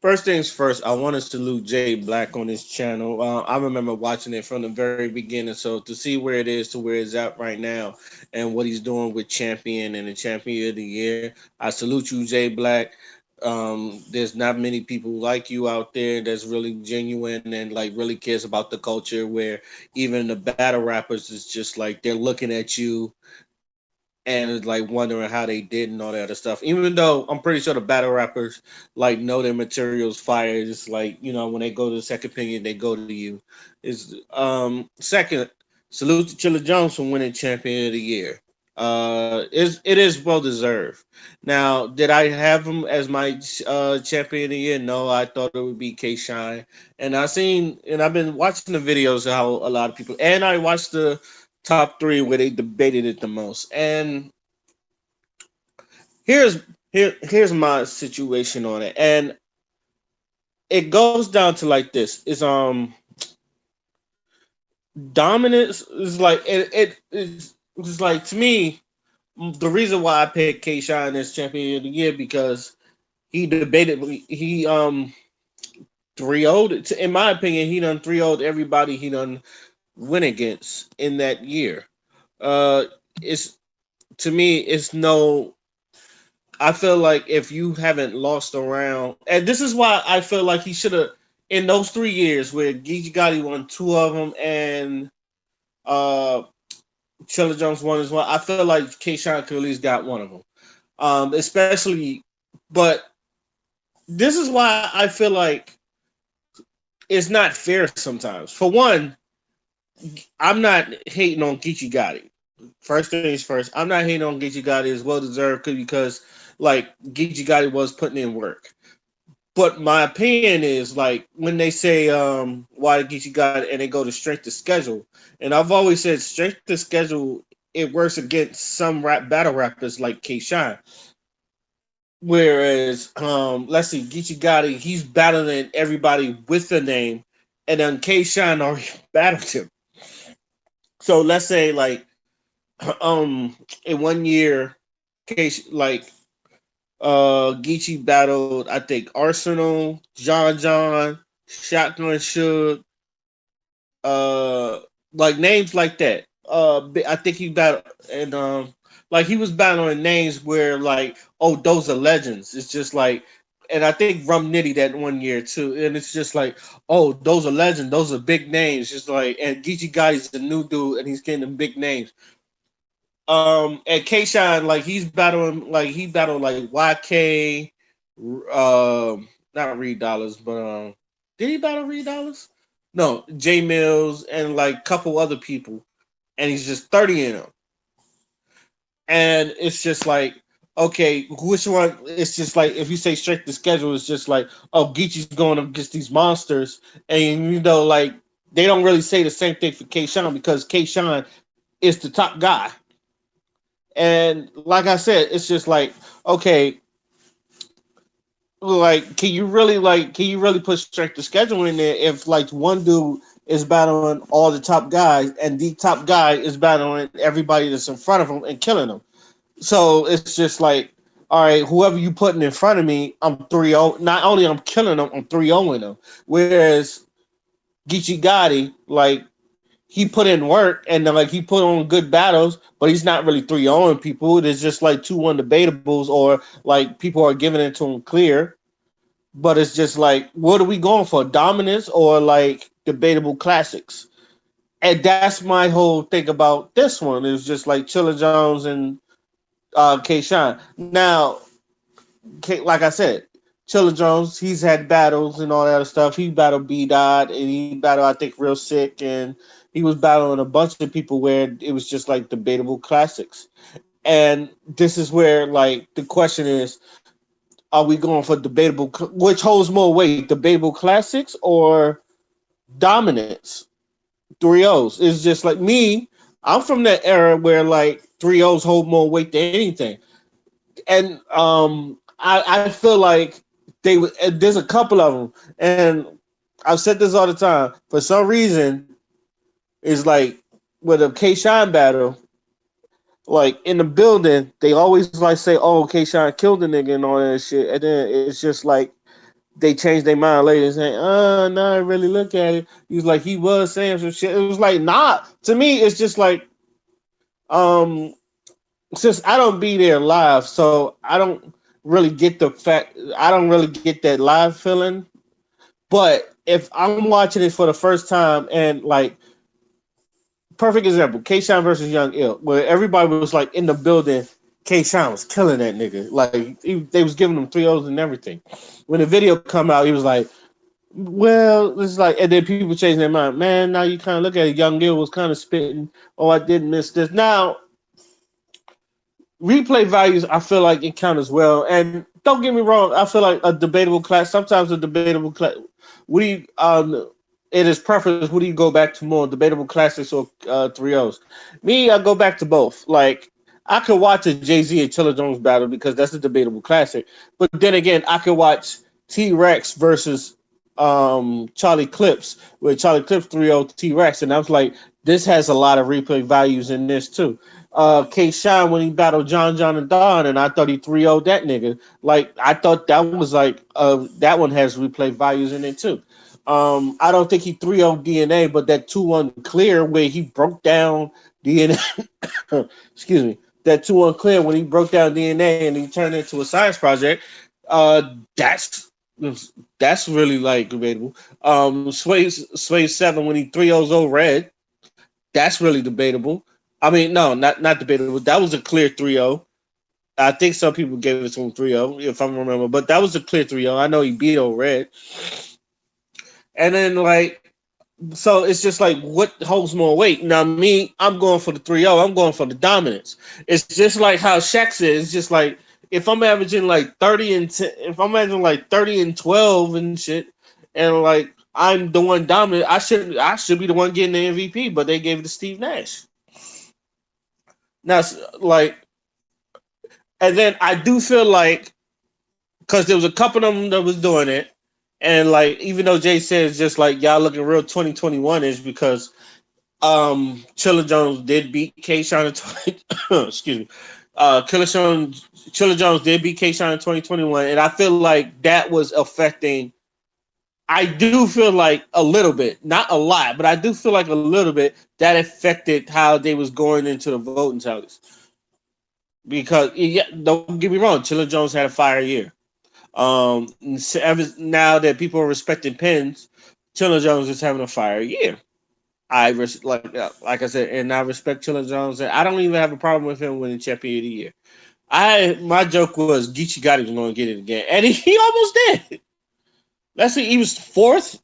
First things first, I want to salute Jay Black on his channel. I remember watching it from the very beginning. So to see where it is to where it's at right now and what he's doing with Champion and the Champion of the Year, I salute you, Jay Black. There's not many people like you out there that's really genuine and like really cares about the culture. Where even the battle rappers is just like they're looking at you and it's like wondering how they did and all that other stuff. Even though I'm pretty sure the battle rappers like know their materials fire. It's like when they go to the second opinion, they go to you. Is second salute to Chilla Jones for winning Champion of the Year. It is well deserved. Now, did I have him as my champion of the year? No, I thought it would be K Shine, and I've been watching the videos of how a lot of people, and I watched the top three where they debated it the most. And here's here's my situation on it, and it goes down to like this: is dominance is like it's like to me the reason why I picked K Shine as champion of the year because he debated he 3-0 in my opinion he done 3-0 everybody he done win against in that year. Uh, it's to me it's no. I feel like if you haven't lost around, and this is why I feel like he should have in those 3 years where Geechee Gotti won two of them and uh Chilla Jones won as well. I feel like K Shine could at least got one of them. Especially, but this is why I feel like it's not fair sometimes. For one, I'm not hating on Geechee Gotti. First things first, I'm not hating on Geechee Gotti. It's well deserved because like Geechee Gotti was putting in work. But my opinion is like when they say why Geechee Gotti and they go to strength to schedule, and I've always said strength to schedule it works against some battle rappers like K Shine. Whereas, let's see, Geechee Gotti, he's battling everybody with a name, and then K Shine already battled him. So let's say like in 1 year, case like Geechee battled I think Arsenal, John, Shotgun Suge, uh like names like that. I think he battled and like he was battling names where like oh those are legends. It's just like and I think Rum Nitty that 1 year too, and it's just like oh those are legends, those are big names. Just like and Geechee Gotti's a new dude and he's getting them big names. And K Shine like he's battling like he battled like YK, not Reed Dollars, but did he battle Reed Dollars? No, J Mills and like a couple other people, and he's just 30 in them, and it's just like okay, which one? It's just like if you say straight the schedule, it's just like oh Geechee's going against these monsters, and like they don't really say the same thing for K Shine because K Shine is the top guy. And like I said, it's just like, okay, like can you really put strength to schedule in there if like one dude is battling all the top guys and the top guy is battling everybody that's in front of him and killing them. So it's just like, all right, whoever you putting in front of me, I'm 3-0. Not only I'm killing them, I'm 3-0 in them. Whereas Geechee Gotti, like he put in work and then, like he put on good battles, but he's not really 3-0 people. It's just like 2-1 debatables, or like people are giving it to him clear. But it's just like, what are we going for? Dominance or like debatable classics? And that's my whole thing about this one. It's just like Chilla Jones and K Shine. Now, like I said, Chilla Jones, he's had battles and all that other stuff. He battled B Dot and he battled, I think, Real Sick, and he was battling a bunch of people where it was just like debatable classics. And this is where like the question is, are we going for debatable, which holds more weight, debatable classics or dominance? 3-0s. It's just like me. I'm from that era where like 3-0s hold more weight than anything. And I feel like they would. There's a couple of them, and I've said this all the time. For some reason, it's like with a K Shine battle, like in the building, they always like say, "Oh, K Shine killed the nigga" and all that shit, and then it's just like they changed their mind later and saying, no, I really look at it. He was like, he was saying some shit. It was like, nah. To me, it's just like, um, since I don't be there live, so I don't really get the fact. I don't really get that live feeling. But if I'm watching it for the first time and like perfect example, K Shine versus Young Ill, where everybody was like in the building. K Shine was killing that nigga. Like they was giving him 3-0s and everything. When the video come out, he was like, "Well, it's like," and then people change their mind. Man, now you kind of look at it. Young Ill was kind of spitting. Oh, I didn't miss this. Now replay values, I feel like it count as well. And don't get me wrong, I feel like a debatable class. Sometimes a debatable class. What do you it is preference. What do you go back to more, debatable classics or 3-0s? Me, I go back to both. Like I could watch a Jay Z and Chilla Jones battle because that's a debatable classic. But then again, I could watch T Rex versus Charlie Clips, where Charlie Clips 3-0 T Rex, and I was like, this has a lot of replay values in this too. K Shine when he battled John and Don, and I thought he 3-0 that nigga. Like I thought that was like that one has replay values in it too. I don't think he 3-0 DNA, but that 2-1 clear where he broke down DNA. Excuse me, that 2-1 clear when he broke down DNA and he turned it into a science project. Uh, that's that's really like debatable. Sway 7 when he 3-0 red. That's really debatable. I mean, no, not debatable. That was a clear 3-0. I think some people gave it to him 3-0, if I remember, but that was a clear 3-0. I know he beat O Red. And then, like, so it's just like, what holds more weight? Now, me, I'm going for the 3-0. I'm going for the dominance. It's just like how Shaq said. It's just like, if I'm averaging like 30 and 10, if I'm averaging like 30 and 12 and shit, and like, I'm the one dominant, I should be the one getting the MVP, but they gave it to Steve Nash. Now, like, and then I do feel like because there was a couple of them that was doing it, and like even though Jay says just like y'all looking real 2021 ish because Chilla Jones did beat K Shine in 20, excuse me. Chilla Jones did beat K Shine in 2021, and I feel like that was affecting. I do feel like a little bit, not a lot, but I do feel like a little bit that affected how they was going into the voting tallies. Because yeah, don't get me wrong, Chilla Jones had a fire year. Now that people are respecting pins, Chilla Jones is having a fire year. Like I said, and I respect Chilla Jones. And I don't even have a problem with him winning Champion of the Year. My joke was Geechee Gotti was going to get it again, and he almost did. Let's see, he was fourth,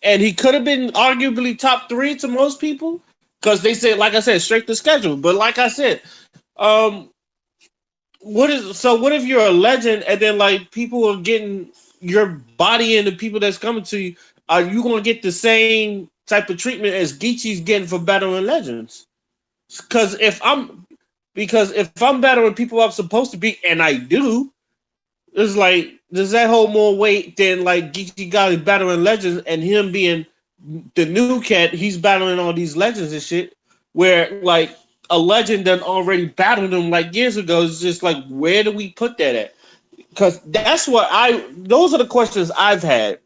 and he could have been arguably top 3 to most people because they said, like I said, straight to schedule. But like I said, um, what if you're a legend and then like people are getting your body and the people that's coming to you? Are you gonna get the same type of treatment as Geechee's getting for battling legends? Because if I'm battling people I'm supposed to beat and I do, it's like does that hold more weight than like Geechee Gotti battling legends and him being the new cat? He's battling all these legends and shit. Where like a legend that already battled him like years ago is just like where do we put that at? Because that's what those are the questions I've had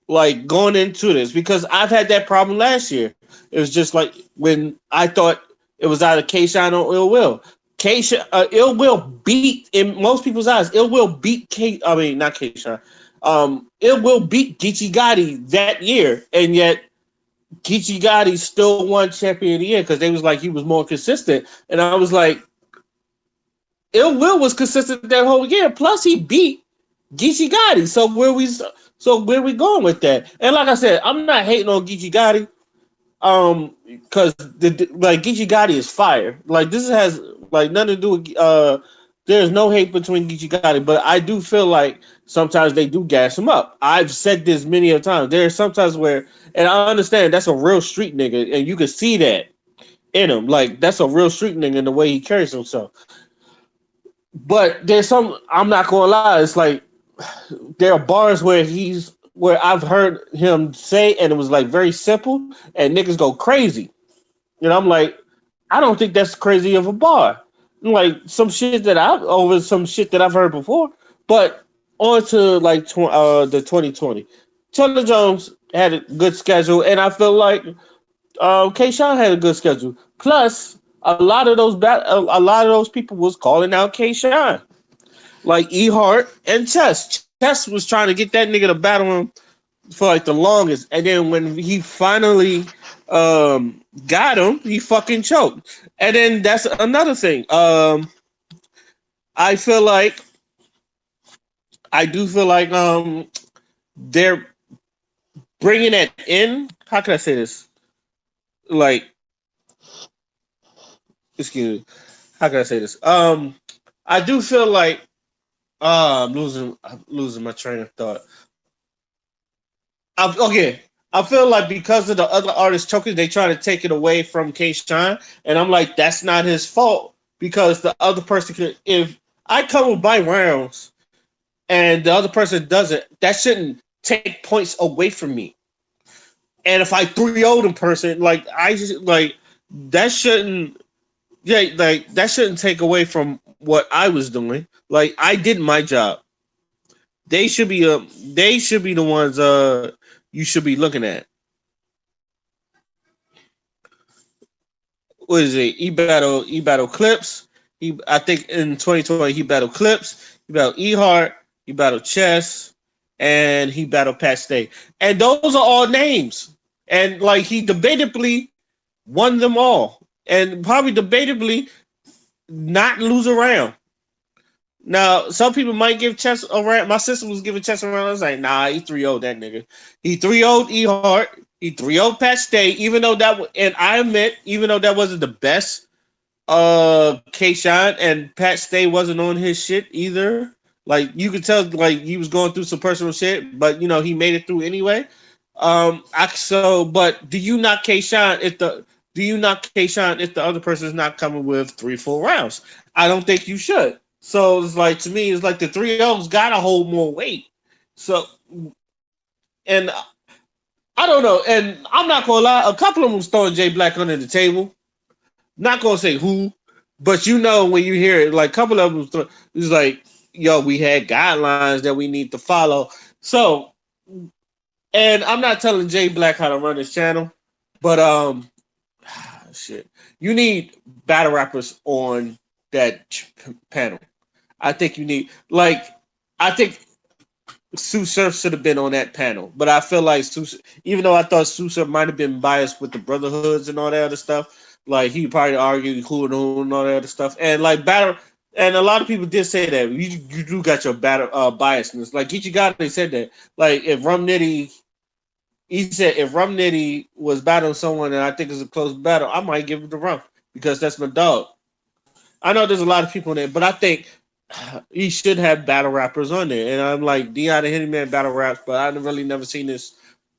like going into this because I've had that problem last year. It was just like when I thought it was either K Shine or Ill Will. Ill Will beat in most people's eyes. Ill Will beat I mean not K Shine. Ill Will beat Geechee Gotti that year, and yet Geechee Gotti still won Champion of the Year because they was like he was more consistent, and I was like, Ill Will was consistent that whole year. Plus, he beat Geechee Gotti. So where we going with that? And like I said, I'm not hating on Geechee Gotti, because like Geechee Gotti is fire. Like this has like nothing to do with there's no hate between Geechee Gotti, but I do feel like sometimes they do gas him up. I've said this many a times. There are sometimes where, and I understand that's a real street nigga, and you can see that in him. Like that's a real street nigga in the way he carries himself. But there's some I'm not gonna lie. It's like there are bars where I've heard him say, and it was like very simple, and niggas go crazy. And I'm like, I don't think that's crazy of a bar. Like some shit that I've heard before, but on to like the 2020. Chilla Jones had a good schedule, and I feel like K. Sean had a good schedule. Plus, a lot of those people was calling out K. Sean, like E Hart and Chess. Chess was trying to get that nigga to battle him for like the longest, and then when he finally got him, he fucking choked. And then that's another thing. I feel like I do feel like they're bringing it in. How can I say this? Like, excuse me. How can I say this? I do feel like I'm losing my train of thought. Okay, I feel like because of the other artists choking, they try to take it away from K Shine, and I'm like, that's not his fault because the other person could. If I come with my rounds and the other person doesn't, that shouldn't take points away from me. And if I 3-0 the person, like I just like that shouldn't, yeah, like that shouldn't take away from what I was doing. Like I did my job. They should be the ones you should be looking at. What is it? He battled Clips. He I think in 2020 he battled Clips. He battled Ehart. He battled Chess, and he battled Pat Stay. And those are all names. And like he debatably won them all, and probably debatably not lose a round. Now, some people might give Chess a round. My sister was giving Chess a round. I was like, nah, he 3-0 that nigga. He 3-0 Ehart. He 3-0 Pat Stay, even though and I admit, even though that wasn't the best K Shine and Pat Stay wasn't on his shit either. Like you could tell like he was going through some personal shit, but you know, he made it through anyway. But do you not K Shine if the other person is not coming with 3 full rounds? I don't think you should. So it's like to me, it's like the 3-0's gotta hold more weight. So and I don't know, and I'm not gonna lie, a couple of them was throwing Jay Black under the table. Not gonna say who, but you know when you hear it, like a couple of them, it's like, yo, we had guidelines that we need to follow. So, and I'm not telling Jay Black how to run his channel, but shit, you need battle rappers on that panel. I think you need I think Sue Surf should have been on that panel, but I feel like even though I thought Sue Surf might have been biased with the brotherhoods and all that other stuff, like he probably argued who and all that other stuff, and like battle, and a lot of people did say that you do got your battle biasness. Like Ichigata said that, like if Rum Nitty, he said if Rum Nitty was battling someone and I think it's a close battle, I might give it to Rum because that's my dog. I know there's a lot of people in there, but I think he should have battle rappers on there. And I'm like, Dion and Hitman battle raps, but I've really never seen this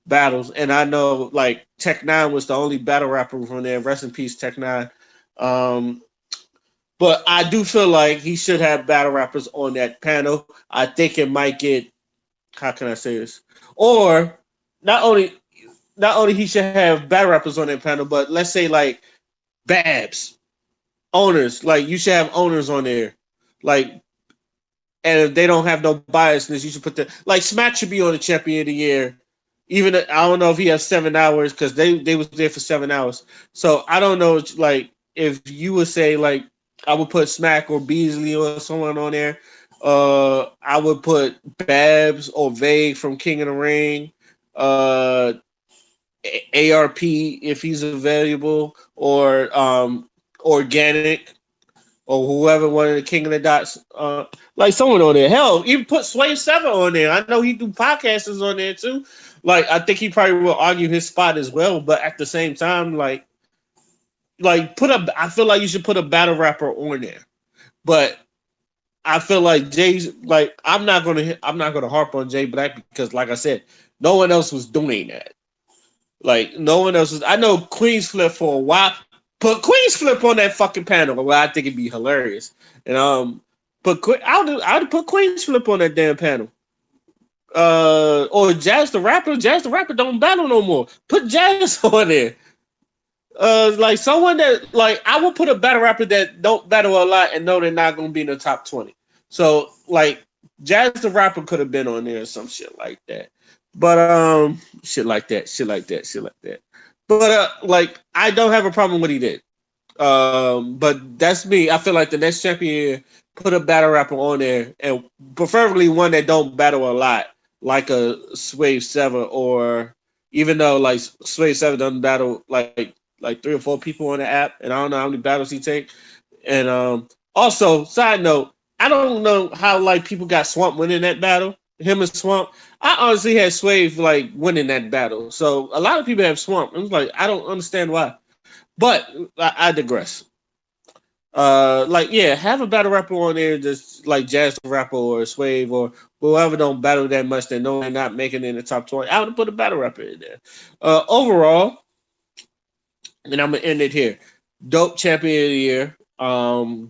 battles. And I know like Tech Nine was the only battle rapper from there. Rest in peace, Tech Nine. Um, but I do feel like he should have battle rappers on that panel. I think it might get, how can I say this? Or not only he should have battle rappers on that panel, but let's say like Babs owners, like you should have owners on there, like, and if they don't have no biasness, you should put the like Smack should be on the champion of the year. Even I don't know if he has 7 hours because they was there for 7 hours. So I don't know like if you would say like I would put Smack or Beasley or someone on there. I would put Babs or Vague from King of the Ring. Uh, ARP if he's available, or Organic or whoever wanted the King of the Dots, like someone on there. Hell, even put Sway Seven on there. I know he do podcasters on there too. Like I think he probably will argue his spot as well, but at the same time, like put a. I feel like you should put a battle rapper on there, but I feel like Jay's like I'm not gonna harp on Jay Black because like I said, no one else was doing that. Like no one else was. I know Queens Flip for a while. Put Queens Flip on that fucking panel. Well, I think it'd be hilarious. And I'd put Queens Flip on that damn panel. Or Jazz the Rapper. Jazz the Rapper don't battle no more. Put Jazz on there. Like someone that like I would put a battle rapper that don't battle a lot and know they're not gonna be in the top 20. So like Jazz the Rapper could have been on there or some shit like that. But shit like that, shit like that, shit like that. But like I don't have a problem with what he did. But that's me. I feel like the next champion put a battle rapper on there, and preferably one that don't battle a lot, like a Swave Seven, or even though like Swave Seven doesn't battle like 3 or 4 people on the app, and I don't know how many battles he take. And also, side note, I don't know how like people got Swamp winning that battle. Him and Swamp. I honestly had Swave like winning that battle. So a lot of people have Swamp. I was like, I don't understand why. But I digress. Like yeah, have a battle rapper on there, just like Jazz the Rapper or Swave or whoever don't battle that much. They know they're not making it in the top 20. I would put a battle rapper in there. Overall, and I'm gonna end it here. Dope champion of the year.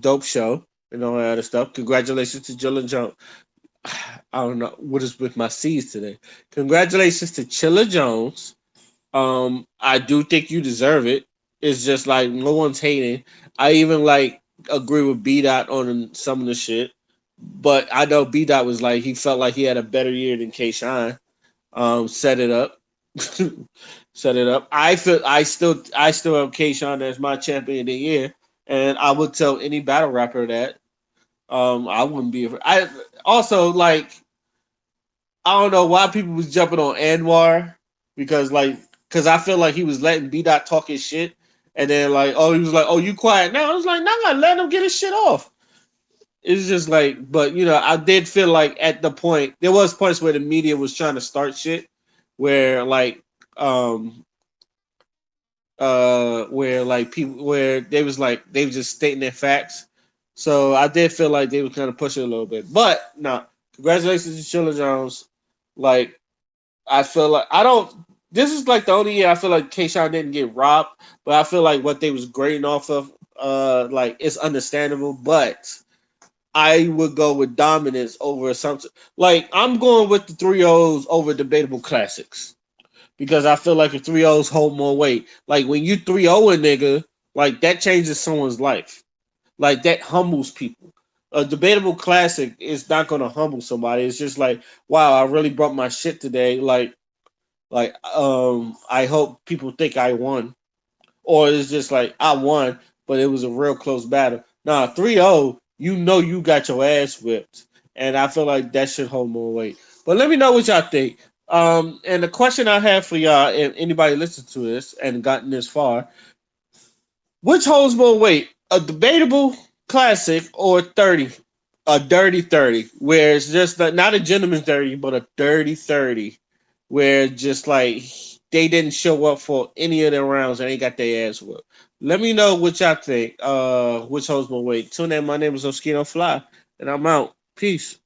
Dope show and all that other stuff. Congratulations to Jill and Jones. I don't know what is with my C's today. Congratulations to Chilla Jones. I do think you deserve it. It's just like no one's hating. I even like agree with B Dot on some of the shit, but I know B Dot was like he felt like he had a better year than K Shine. Set it up, set it up. I still have K Shine as my champion of the year, and I would tell any battle rapper that. I wouldn't be. I also like I don't know why people was jumping on Anwar because I feel like he was letting B Dot talk his shit, and then like he was like you quiet now. I was like nah, let him get his shit off. It's just like, but I did feel like at the point there was points where the media was trying to start shit, where like where like people where they was just stating their facts. So I did feel like they were kind of pushing a little bit, but no. Congratulations to Chilla Jones. Like I feel like I don't. This is like the only year I feel like Kayshawn didn't get robbed, but I feel like what they was grading off of, like it's understandable. But I would go with dominance over something. Like I'm going with the 3-0s over debatable classics because I feel like the 3-0s hold more weight. Like when you 3-0 a nigga, like that changes someone's life. Like that humbles people. A debatable classic is not going to humble somebody. It's just like, wow, I really brought my shit today. I hope people think I won, or it's just like I won, but it was a real close battle. Nah, 3-0, you got your ass whipped, and I feel like that should hold more weight. But let me know what y'all think. And the question I have for y'all, if anybody listened to this and gotten this far, which holds more weight, a debatable classic or 30? A dirty 30, where it's just not a gentleman's 30, but a dirty 30, where just like they didn't show up for any of their rounds and they got their ass whooped. Let me know what y'all think. Which holds more weight. Tune in. My name is Oskino Fly, and I'm out. Peace.